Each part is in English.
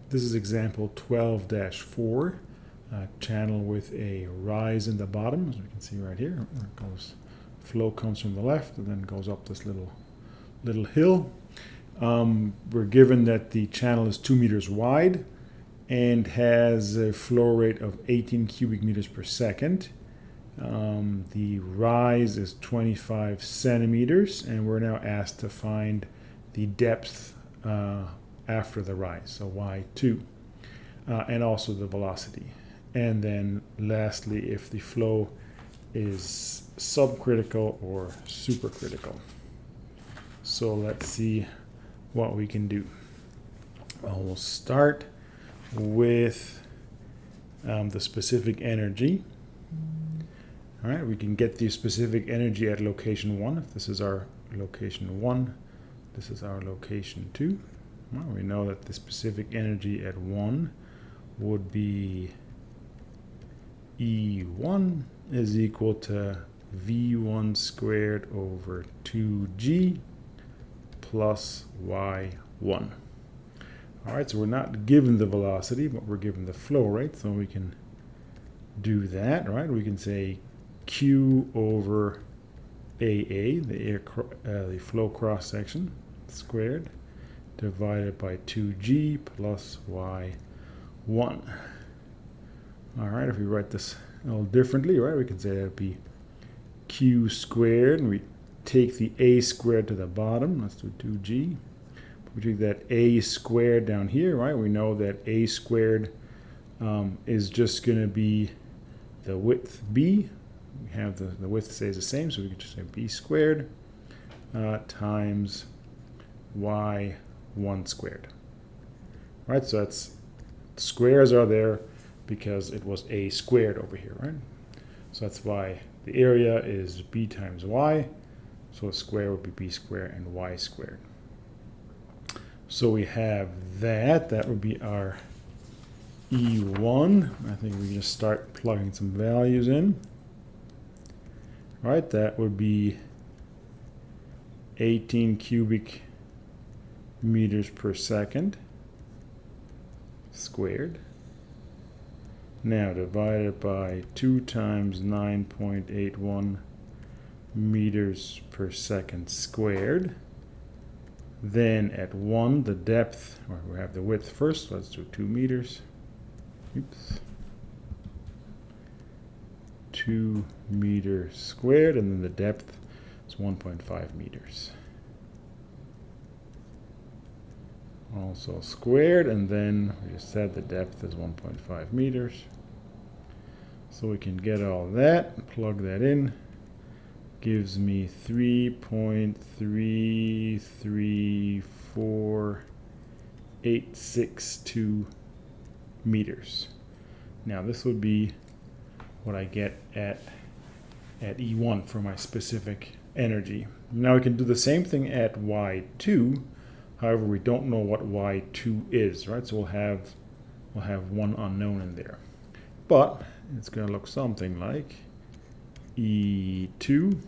This is example 12-4, channel with a rise in the bottom, as we can see right here. It goes, flow comes from the left and then goes up this little hill. We're given that the channel is 2 meters wide and has a flow rate of 18 cubic meters per second. The rise is 25 centimeters, and we're now asked to find the depth after the rise, so y2, and also the velocity. And then lastly, if the flow is subcritical or supercritical. So let's see what we can do. Well, we'll start with the specific energy. All right, we can get the specific energy at location 1. If this is our location 1, this is our location 2. Well, we know that the specific energy at 1 would be E1 is equal to V1 squared over 2G plus Y1. All right, so we're not given the velocity, but we're given the flow rate, so we can do that, right? We can say Q over AA, the flow cross section squared, divided by 2G plus Y1. All right, if we write this a little differently, right, we can say that would be Q squared, and we take the A squared to the bottom. Let's do 2G. We take that A squared down here, right? We know that A squared is just going to be the width B. We have the width stays the same, so we can just say B squared times Y1 squared. Right, so that's squares are there because it was A squared over here, right? So that's why the area is B times Y. So a square would be B squared and Y squared. So we have that. That would be our E1. I think we just start plugging some values in. All right, that would be 18 cubic meters per second squared. Now divided by 2 times 9.81 meters per second squared. Then at 1, the depth, or we have the width first, let's do 2 meters. Oops. 2 meters squared, and then the depth is 1.5 meters. Also squared, and then we just said the depth is 1.5 meters. So we can get all that, plug that in. Gives me 3.334862 meters. Now this would be what I get at E1 for my specific energy. Now we can do the same thing at Y2. However, we don't know what Y2 is, right? So we'll have one unknown in there. But it's going to look something like E2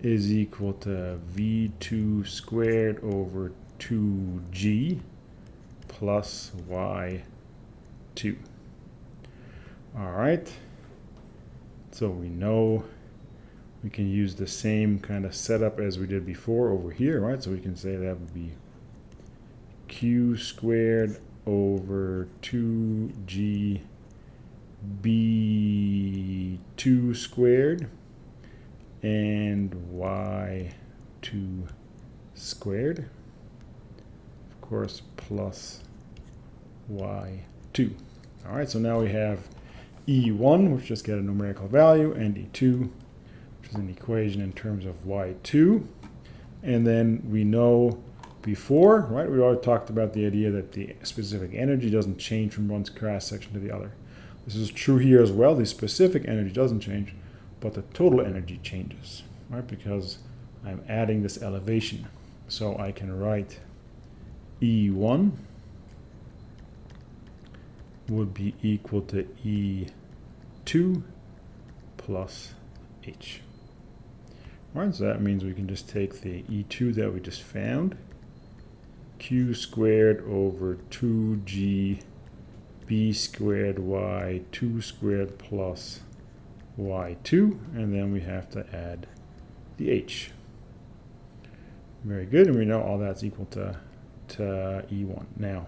is equal to V2 squared over 2G plus Y2. All right. So we know we can use the same kind of setup as we did before over here, right? So we can say that would be Q squared over 2G B2 squared and Y2 squared, of course, plus Y2. All right, so now we have E1, which just get a numerical value, and E2, which is an equation in terms of Y2. And then we know before, right, we already talked about the idea that the specific energy doesn't change from one cross section to the other. This is true here as well. The specific energy doesn't change, but the total energy changes, right? Because I'm adding this elevation. So I can write E1 would be equal to E2 plus H. All right, so that means we can just take the E2 that we just found, q squared over 2g b squared y2 squared plus y2, and then we have to add the h. Very good, and we know all that's equal to E1. Now,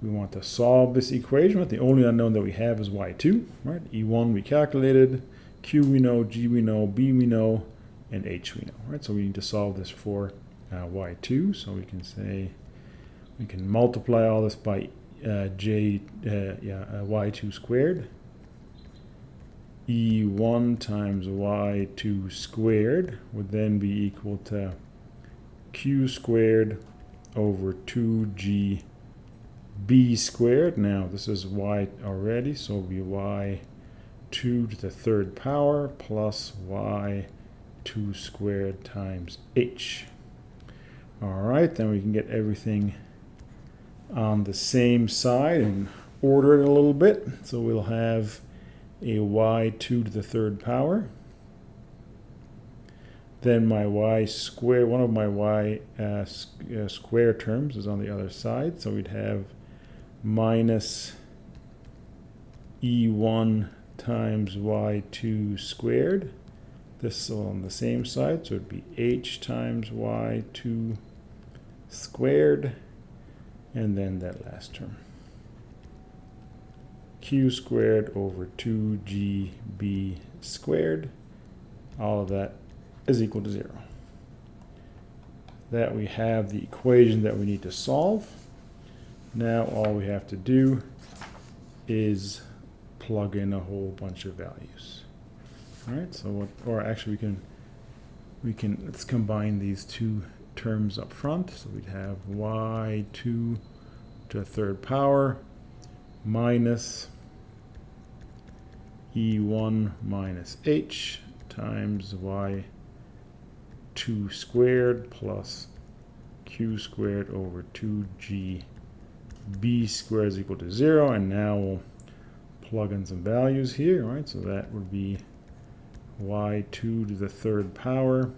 we want to solve this equation, but the only unknown that we have is y2, right? E1 we calculated, q we know, g we know, b we know, and h we know, right? So we need to solve this for y2, so we can say, we can multiply all this by y2 squared. E1 times y2 squared would then be equal to q squared over 2g b squared. Now this is y already, so it'll be y2 to the third power plus y2 squared times h. All right, then we can get everything on the same side and order it a little bit. So we'll have a y2 to the third power. Then my y square, one of my y square terms is on the other side. So we'd have minus e1 times y2 squared. This is all on the same side, so it'd be h times y2 squared, and then that last term. Q squared over 2gb squared. All of that is equal to 0. That we have the equation that we need to solve. Now all we have to do is plug in a whole bunch of values. All right, so what, or actually let's combine these two terms up front. So we'd have y2 to the third power minus e1 minus h times y2 squared plus q squared over 2g b squared is equal to 0. And now we'll plug in some values here, right? So that would be y2 to the third power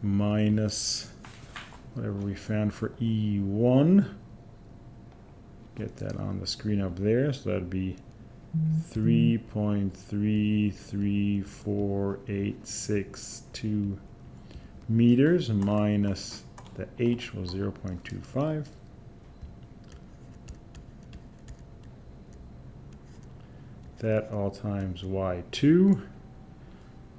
minus whatever we found for e1. Get that on the screen up there. So that'd be 3.334862 meters minus the h was 0.25. That all times y2.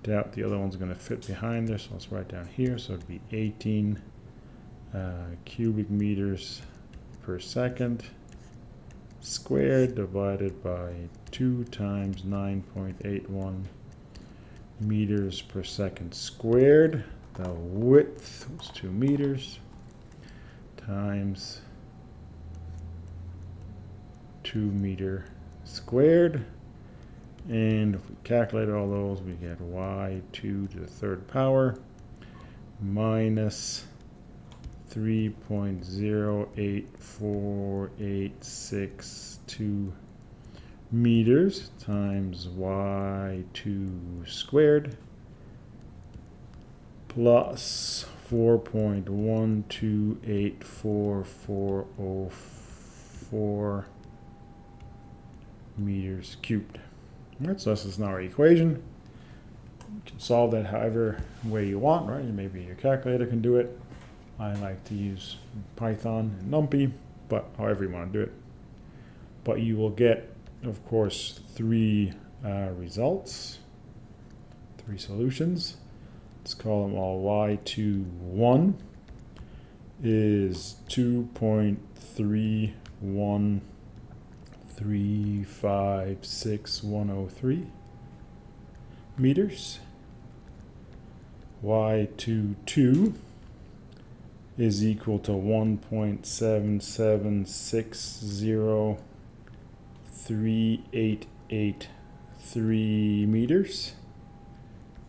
Doubt the other one's going to fit behind there, so let's write down here. So it'd be 18 cubic meters per second squared divided by 2 times 9.81 meters per second squared. The width was 2 meters times 2 meter squared. And if we calculate all those, we get y2 to the third power minus 3.084862 meters times y2 squared plus 4.1284404 meters cubed. All right, so this is now our equation. You can solve that however way you want, right? Maybe your calculator can do it. I like to use Python and NumPy, but however you want to do it. But you will get, of course, 3 results, 3 solutions. Let's call them all y21 is 2.31356,103 meters. Y22 is equal to 1.77603883 meters.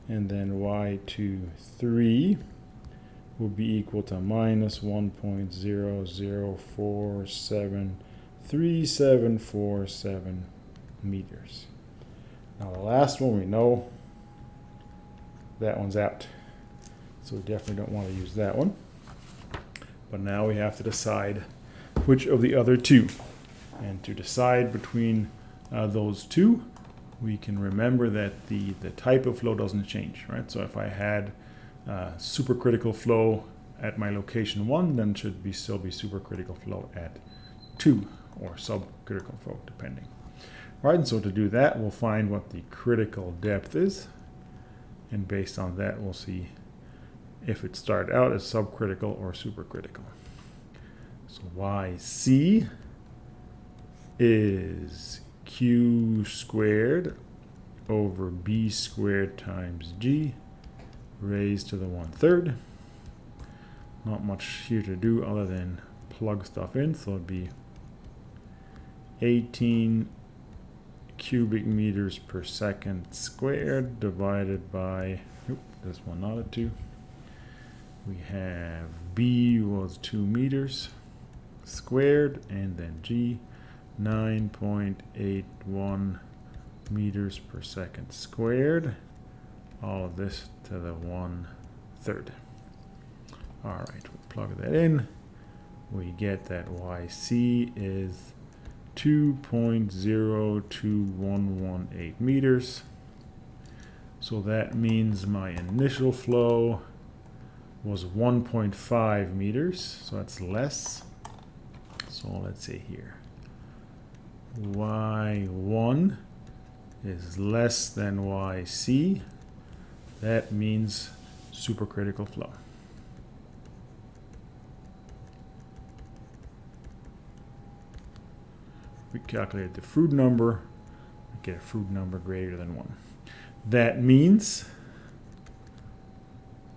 And then y23 will be equal to minus 1.00473747 meters. Now the last one we know that one's out, so we definitely don't want to use that one. But now we have to decide which of the other two. And to decide between those two, we can remember that the type of flow doesn't change, right? So if I had supercritical flow at my location 1, then it should still be supercritical flow at 2, or subcritical flow, depending. All right, and so to do that, we'll find what the critical depth is, and based on that, we'll see if it started out as subcritical or supercritical. So YC is Q squared over B squared times G raised to the 1/3. Not much here to do other than plug stuff in, so it'd be 18 cubic meters per second squared divided by, this one not a 2. We have B was 2 meters squared, and then G 9.81 meters per second squared. All of this to the 1/3. All right, we'll plug that in. We get that YC is 2.02118 meters. So that means my initial flow was 1.5 meters, so that's less. So let's say here, Y1 is less than YC. That means supercritical flow. We calculate the Froude number, we get a Froude number greater than 1. That means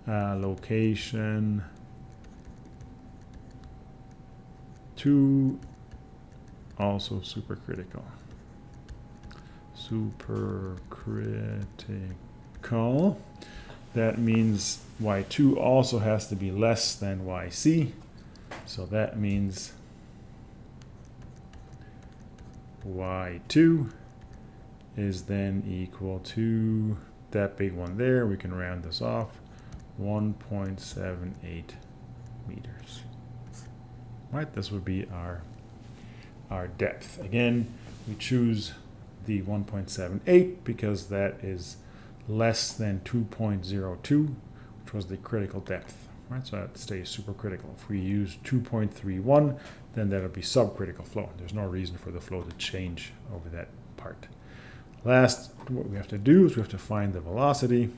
location 2 also supercritical. Supercritical. That means Y2 also has to be less than YC. So that means Y2 is then equal to that big one there. We can round this off, 1.78 meters. Right, this would be our depth. Again, we choose the 1.78 because that is less than 2.02, which was the critical depth. Right, so that stays supercritical. If we use 2.31, then that'll be subcritical flow. There's no reason for the flow to change over that part. Last, what we have to do is we have to find the velocity.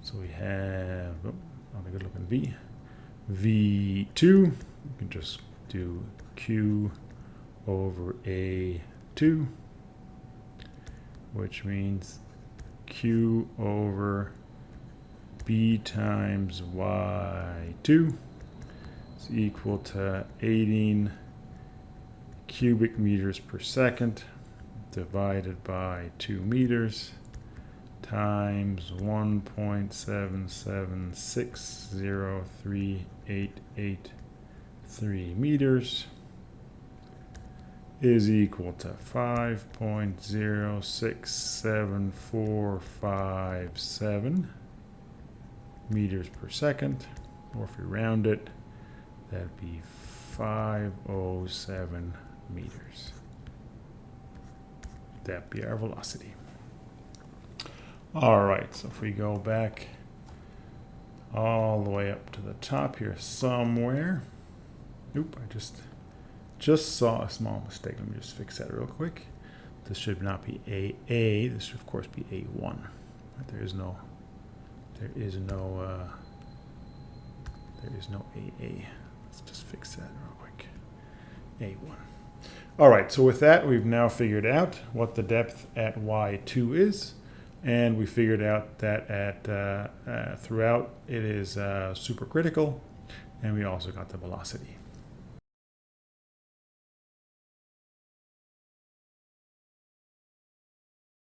So we have, not a good looking V. V2, you can just do Q over A2, which means Q over B times Y2 is equal to 18 cubic meters per second divided by 2 meters times 1.77603883 meters is equal to 5.067457 meters per second, or if we round it, that'd be 507 meters. That'd be our velocity. All right, so if we go back all the way up to the top here somewhere. Nope, I just saw a small mistake. Let me just fix that real quick. This should not be AA. This should of course be A1. There is no AA. Let's just fix that real quick. A1. All right, so with that, we've now figured out what the depth at Y2 is, and we figured out that at throughout it is supercritical, and we also got the velocity.